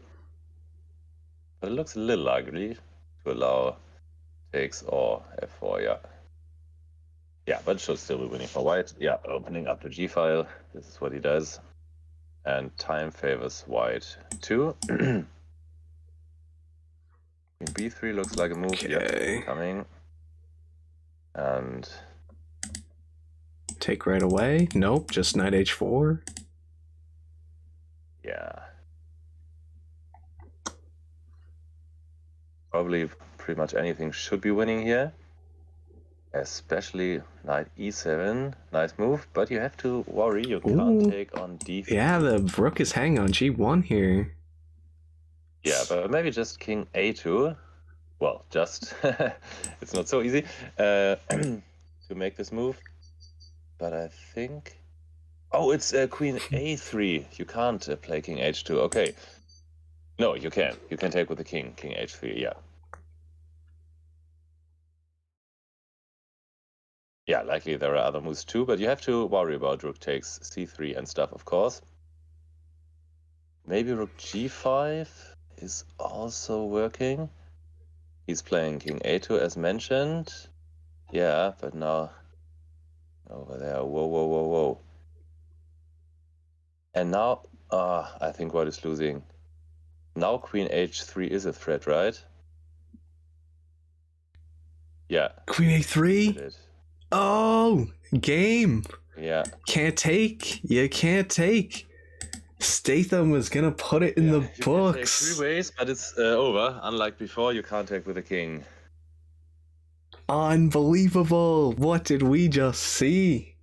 But it looks a little ugly to allow takes or f4, yeah. Yeah, but should still be winning for white. Yeah, opening up the g file. This is what he does. And time favors white too. b3 looks like a move. Okay. Yeah, coming. And take right away. Nope, just knight h4. yeah. Probably pretty much anything should be winning here. Especially knight e7. Nice move, but you have to worry. You can't take on d3. Yeah, the rook is hanging on g1 here. Yeah, but maybe just king a2. Well, just it's not so easy to make this move. But I think, oh, it's queen a3. You can't play king h2. Okay, no, you can. You can take with the king h3. Yeah. Yeah, likely there are other moves too, but you have to worry about rook takes c3 and stuff, of course. Maybe rook g5 is also working. He's playing king a2 as mentioned. Yeah, but now over there, whoa. And now, I think white is losing. Now queen h3 is a threat, right? Yeah. Queen a3? Oh, game. Yeah. Can't take. You can't take. Statham was gonna put it in the books. You can take 3 ways, but it's over. Unlike before, you can't take with the king. Unbelievable. What did we just see?